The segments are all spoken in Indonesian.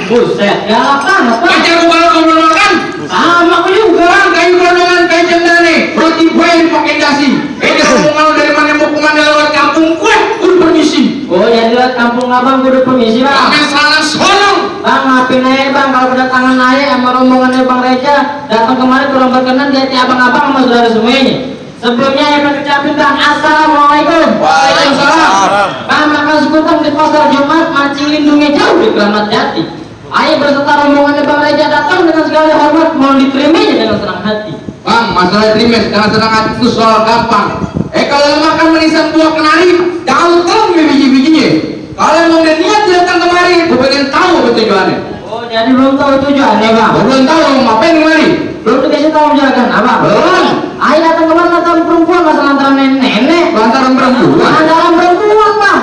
Buset, galak banget. Baca gua makan. Sama aku juga. Kayu gondongan, kayu cendana, roti gue yang pakai dasi. Kamu mau dari mana mau kemana lewat kampung gue, udah permisi. Oh, jadi lewat kampung abang gue udah permisi bang. Jangan salah solong. Bang, maafin aja bang kalau kedatangan aja sama rombongannya Bang Reja datang kemari kurang berkenan di hati abang-abang sama saudara semuanya. Sebelumnya yang akan ucapin bang, assalamualaikum. Waalaikumsalam. Bang, makan sekutan di pasar Jumat, mancing lindungnya jauh di Keramat Jati. Ayo berserta rombongannya Bang Reja datang dengan segala hormat, mohon diterimanya dengan senang hati. Bang, masalah terima dengan senang hati itu soal gampang. Kalau makan manisan buah kenari, jangan tahu biji-bijinya. Kalau mau dia niat datang kemari, gue pengen tahu apa tujuannya. Oh, jadi belum tahu tujuannya bang? Belum tahu mau ngapain kemari. Belum dikasih tahu juragan abang? Belum. Ayo datang kemana lantaran perempuan, masalah lantaran nenek-nenek. Lantaran perempuan. Lantaran perempuan bang.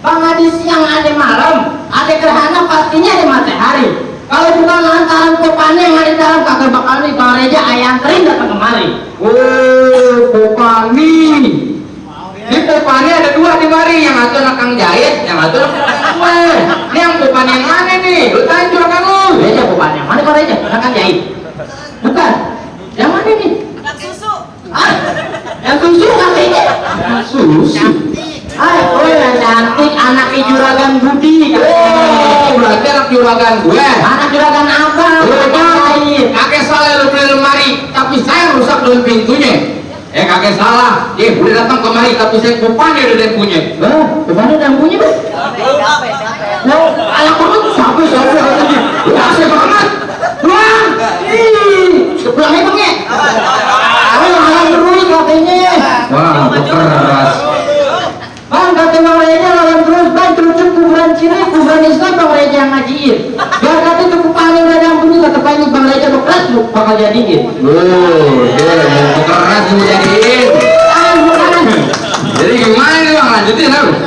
Bang, ada siang, ada malam, ada gerhana, pastinya ada matahari. Kalau bukan lantaran kopane yang ada dalam kakak bakal nih Bang Reja ayam kering datang kemari. Oh, kopani. Di kopani ada dua di mari, yang satu anak Kang Jahit, yang satu anak Kang gue. Ini yang kopani yang mana nih? Lu tanya juragan lu. Reja kopane yang mana Bang Reja? Anak jahit. Bukan. Yang mana nih? Anak susu. Ah, yang susu katanya. Susu. Oh yang cantik, anak juragan Budi. Oh, berarti anak juragan gue. Anak juragan abang. Kakek salah lu beli lemari, tapi saya rusak daun pintunya. Kakek salah, dia boleh datang kemari, tapi saya kupanya udah yang punya. Kupanya udah punya bang? Nah, anak banget, sampai katanya. Asik banget. Pulang. Pulang ya bang ya? Halang terus katanya. Wah, keras. Bang, kata Bang Reja lawan terus bang, terucuk kuburan Cina, kuburan Islam Bang Reja yang ngajiin. Biar kata itu kupanya udah dampuni, kata Pak Bang Reja bekeras lu bakal jadiin. Dia mau keras mau jadiin. Bukan. Jadi gimana nih bang, lanjutin harus?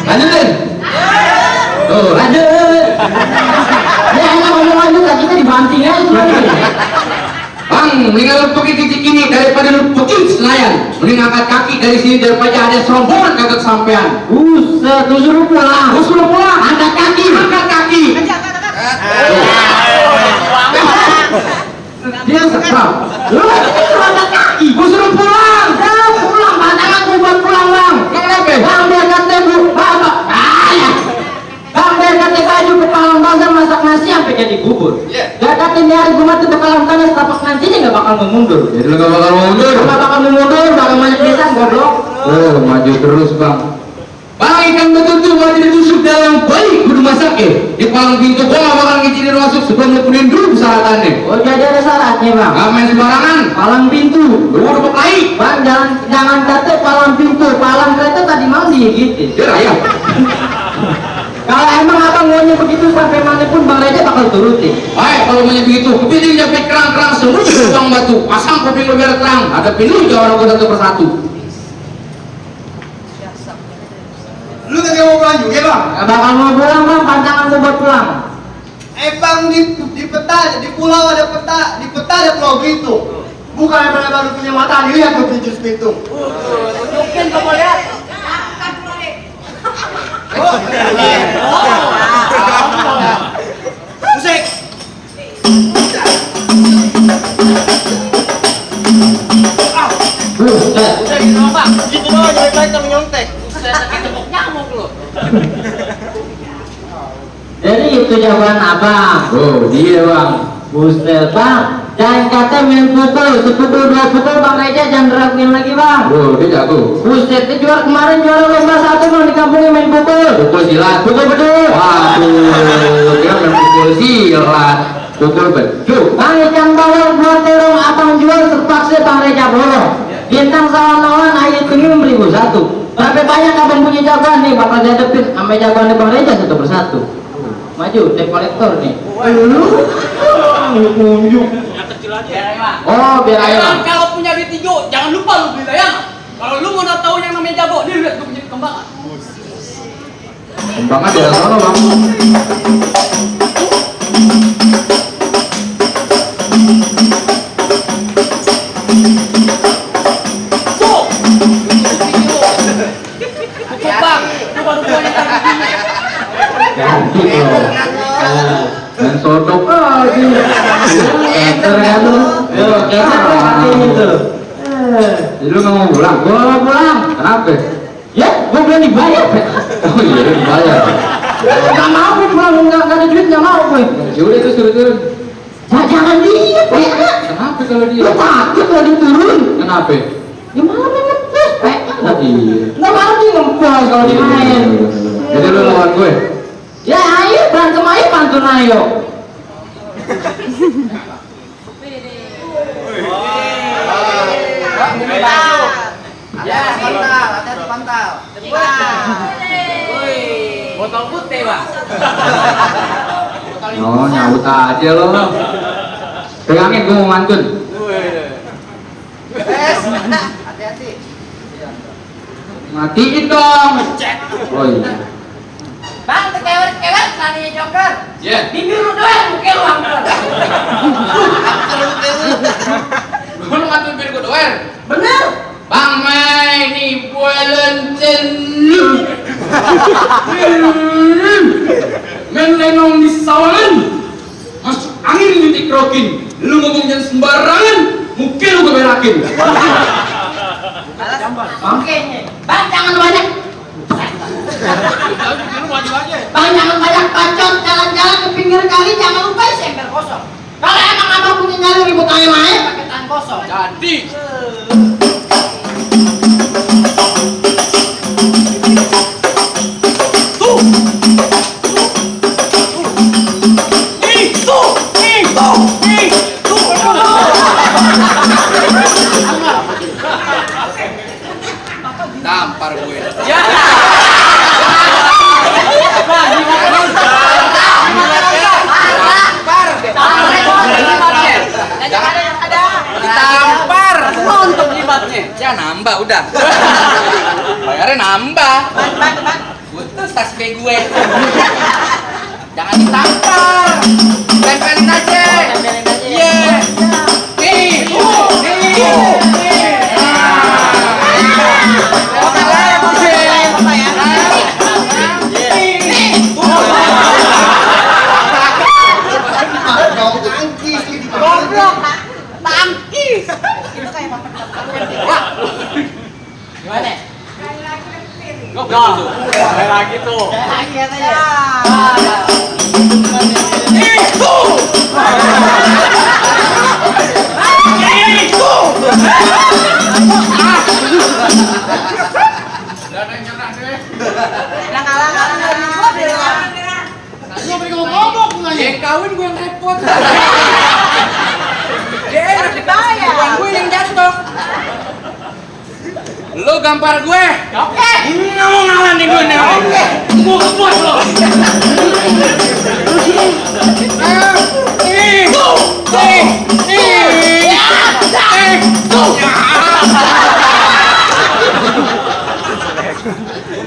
Lanjutin? Tuh, lanjut. Ya enak ngomong lanjut, kita dibanting aja. Bang, mendingan lu pergi titik ini daripada lu pergi Senayan. Mending angkat kaki dari sini daripada ada serombongan kagak sampean. Buset, lu suruh pulang. Lu suruh pulang. Angkat kaki. Angkat kaki. Dia sekrap. Lu suruh angkat kaki. Gua suruh pulang. Udah pulang, pantangan gua buat pulang bang. Kenapa? Bang, biar kata bu, bapak. Bang, biar kata baju kepalang bazar masak nasi sampai jadi bubur. Biar kata ini hari Jumat itu bakalan tanah tapak nantinya nggak bakal memundur. Jadi lu gak bakal mundur. Nggak bakal memundur, bakal banyak pisan goblok. Oh, maju terus bang. Bang, ikan betutu wajib ditusuk dalam bayi kudu masak ya. Di palang pintu gua gak bakal ngizinin masuk sebelum lu kunin dulu persyaratannya. Oh, jadi ada syaratnya bang. Gak main sembarangan. Palang pintu. Lu udah beklai. Bang, jangan kata palang pintu, palang kereta tadi mandi gitu. Dia raya. Kalau emang abang maunya begitu sampai manapun Bang Reja bakal turutin. Baik, kalau maunya begitu, kepiting jepit kerang-kerang semua tukang batu, pasang kuping lu biar terang, ada pintu juga orang gua satu persatu. Lu tadi mau pulang juga bang? Gak bakal mau pulang bang, pantangan gua buat pulang. Bang, di peta, di pulau ada peta, di peta ada pulau Belitung. Bukan yang baru punya mata, lihat tuh pintu. Mungkin kamu lihat. Musik. Buset. Udah gitu doang, Pak. Gitu doang jelek-jelek tapi nyontek. Saya sakit tepuk nyamuk lu. Jadi itu jawaban abang. Oh, dia bang. Buset bang. Jangan kata main pukul, sepukul dua pukul Bang Reja jangan raguin lagi bang. Oh, dia jago. Buset, dia juara kemarin juara lomba 1 bang di kampungnya main pukul. Pukul silat. Pukul beduk. Waduh, dia main pukul silat. Pukul beduk. Bang ikan bawal buat terong abang jual terpaksa Bang Reja bolong. Bintang sawan-sawan ayat ini 1001. Berapa banyak abang punya jagoan nih bakal dihadapin sama jagoan Bang Reja satu persatu. Maju, tape kolektor nih. Unjuk. Biar aja, Pak. Oh, biar aja. Emang kalau punya duit hijau, jangan lupa lu beli layangan. Kalau lu mau tahu yang namanya jago, nih lihat gue punya kembangan. Kembangan di sana bang. Tuh. Cukup bang, itu baru punya tadi. Ganti loh. Dan sodok lagi. Enter kan lu? Yo, enter hati itu. Jadi lu nggak mau pulang? Gua mau pulang. Kenapa? Ya, gua belum dibayar. Oh iya, dia dibayar. Gak mau gua pulang, nggak ada duit, nggak mau gue. Ya udah itu suruh turun. Jangan dia, Pak. Kenapa kalau dia? Lu takut kalau dia turun. Kenapa? Ya malam yang ngetes, Pak. Iya. Nggak malam dia ngempos kalau dia main. Jadi lu lawan gue. Ya ayo, berantem ayo, pantun ayo. Ya, pantal, hati-hati pantal. Botol putih, Pak. Oh, nyaut aja lo. Pegangin, gue mau mantun. Hati-hati. Matiin dong. Oh iya. Bang, kewet-kewet larinya joker. Ya. Bibir lu doang, muka lu angker. Gue lu ngatuin biar gue doer. Bener. Bang Mai nih buelen lu. Men lenong di sawangan. Masuk angin di tikrokin. Lu ngomong jangan sembarangan. Mungkin lu gue berakin. Makanya. Bang, jangan banyak. Bang, jangan banyak bacot. Jalan-jalan ke pinggir kali, jangan lupa isi ember kosong. Kalau emang abang punya nyali ribut air main, pakai tangan kosong. Jadi. Tampar gue. Ya. Ditampar. Nonton jimatnya. Ya nambah udah. Bayarnya nambah. Putus tas gue. Jangan ditampar. Tempelin aja. Iya. Nih. Gimana? Kayak lagi tuh. Lagi katanya. Yang kawin gue yang repot. Dia enak dibayar. Bukan gue yang jatuh. Lu gampar gue. Oke. Nggak mau ngalah nih gue nih. Oke. Gue kepuas lo.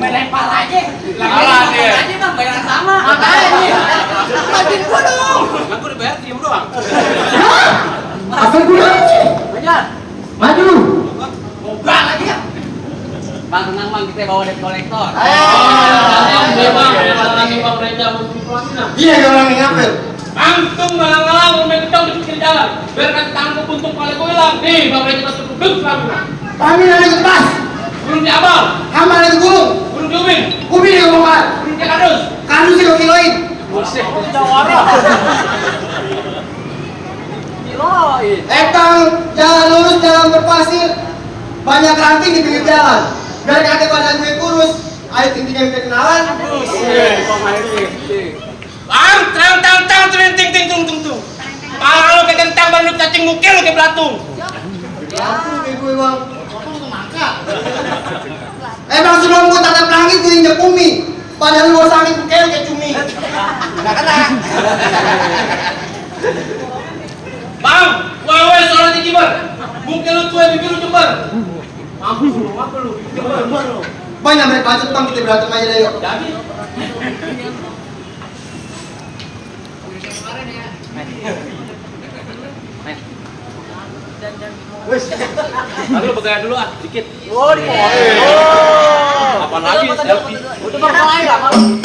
Main lempar aja. Kalah dia. Aja bang, bayaran sama. Makanya. Matiin gua dong. Aku udah bayar diem doang. Apa gunanya? Bajar. Maju. Moga lagi ya. gampang kita bawa debt collector. Memang lagi Bang Reja berpulangnya. Iya orang yang ngapel. Langsung malang-malang rumah kita di pinggir jalan. Biar kan tangguh untuk kali gue hilang. Nih Bang Reja kita tutup dulu selama. Kami dari kepas. Burung di abal, Hamba dari gunung. burung di ubin, Ubi di ngomongkan. burung di kardus. Kanu sih kau kiloin. Buset, jawara. Kiloin. Etang jalan lurus jalan berpasir. Banyak ranting di pinggir jalan. Biar kakek badan gue kurus. Ayo tinggi-tinggi kenalan. Bang, terang ting ting tung tung tung. Kalau ke kentang bandut cacing mukil ke belatung. Aku kayak gue bang. Bang sebelum gue tatap langit gue injak bumi. Padahal luar angin gue kayak cumi. Nggak kena. Bang, wae soal tinggi ber. Mungkin lu tuh bibir lu jember. Mampu lu, jember lu. Banyak mereka bacot bang kita berantem aja deh yuk. Jadi, lalu begaya dulu ah, dikit. Oh, di Apa lagi selfie? Itu berkelahi lah malu.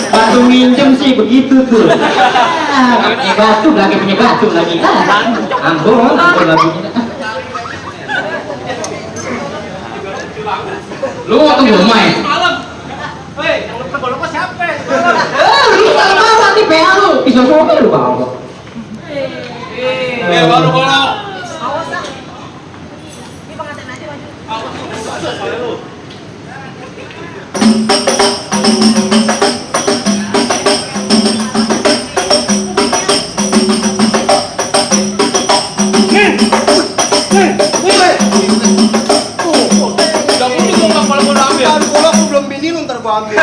Batu minjem sih begitu tuh. Punya batu lagi punya batu lagi. Ampun, ampun lagi. Lu waktu belum main. Malam. Hei, yang lupa bola kok siapa? Lu kalau mau nanti PA lu bisa soal lu bawa. Baru bola. Kan bola aku belum bini lu ntar gua ambil.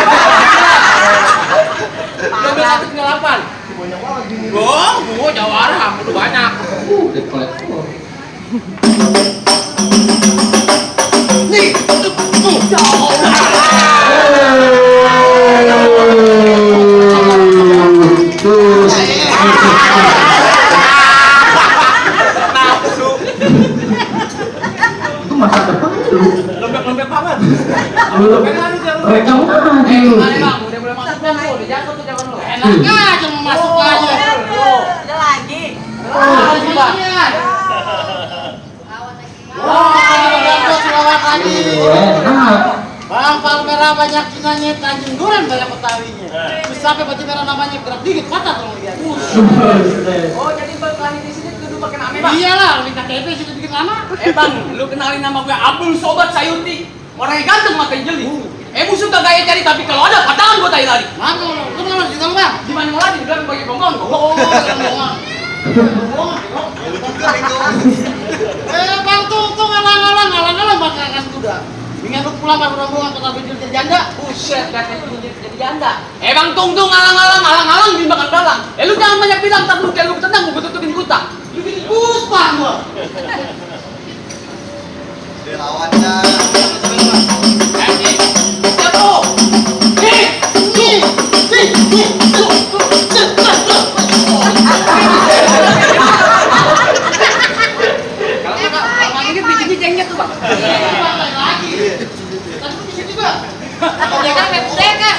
Satu tinggal 8. Gua jawara, udah banyak. Debt collector. Nih. Itu masa depan lu. Lembek-lembek banget. Lu mereka mana lu? Mari bang, udah boleh masuk bang tuh, dijatuh tuh jangan lu. Enak aja mau masuk aja. Ada lagi. Enak. Bang Palmera banyak cinanya, Tanjung Duren banyak Betawinya. Terus sampai baju merah namanya gerak dikit patah tolong lihat. Oh, jadi berkelahi di sini kudu pakai nama bang. Iyalah, minta KTP sudah bikin lama. Bang, lu kenalin nama gue Abdul Sobat Sayuti. Orangnya ganteng matanya jeli. Musuh kagak gaya cari, tapi kalau ada patahan gue tai lari. Mana lu mana juga bang? Gimana mau lagi dibilang bagi bongkong? Oh, bang tuh ngalang-ngalang bakalan kuda. Dengan lu pulang baru rombongan ke tapi jadi janda. Buset, katanya itu jadi janda. Bang Tung ngalang-ngalang dimakan dalang. Lu jangan banyak bilang, tak lu kayak lu tenang, gue tutupin kuta. Lu bikin puspa gua. Lawannya. Jatuh. Kalau ini bikin jengnya tuh bang. Lagi. Tadi di sini juga. Mereka.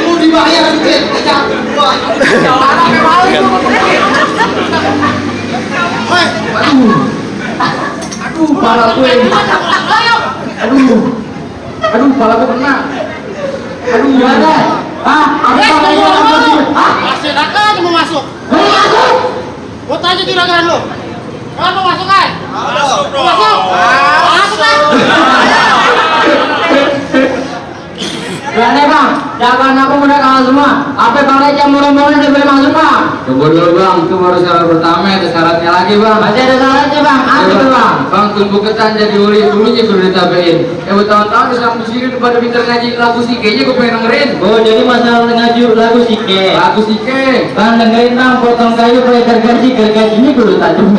Lu dibayar duit, jatuh gua. Aduh, pala gue. Aduh, pala gue kena. Aduh, gimana? Ah, apa yang apa sih? Ah, Masih aja mau masuk. mau masuk? Gua tanya juragan lu. Kan mau masuk kan? Masuk bro. Masuk. Masuk kan? Berani bang, jangan aku udah kalah semua. Apa bang aja murah-murah dia boleh masuk bang? Tunggu dulu bang, itu baru syarat pertama, ada syaratnya lagi bang. Masih ada syaratnya bang, apa tuh bang? Bang, tumpu ketan jadi uli dulunya kudu ditabein. Bertahun-tahun di kampus ini pada pinter ngaji lagu si kayaknya gue pengen dengerin. Oh jadi masalah ngaji lagu sike. Lagu si ke. Bang dengerin bang, potong kayu pakai gergaji kudu tajam.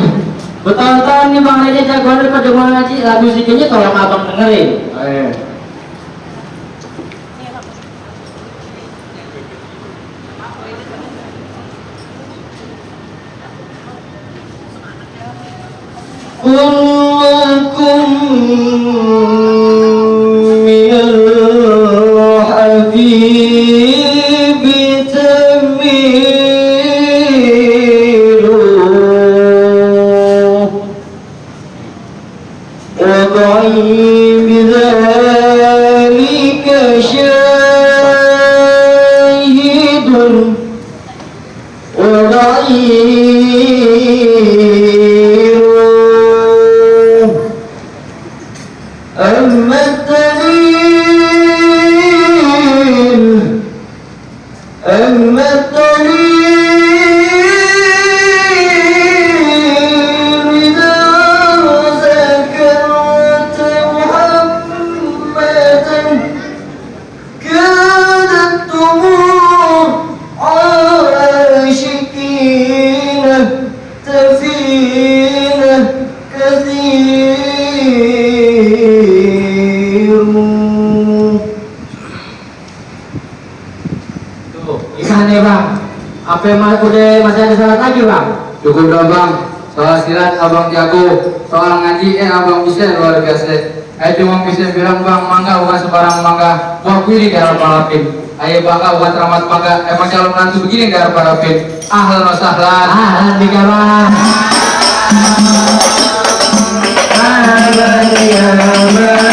Bertahun-tahun nih bang aja jagoan pada mau ngaji lagu sikenya tolong abang dengerin. Ayo. كلكم من الحبيب تميل وضعي بذلك شاهد وضعيف أما الدليل إذا ذكرت محمدا كانت دموع عاشقين تفينا كثير. Tuh, gimana bang? Apa yang udah masih ada syarat lagi bang? Cukup dong bang. Soal silat abang jago, soal ngaji abang bisa luar biasa. Cuma bisa bilang bang, mangga bukan sembarang mangga. Buah pilih di harap palapin. Ayo bangga bukan teramat bangga. Emang calon nantu begini di harap palapin. Ahlan wa sahlan. Ahlan bika bang. Ahlan ya bang.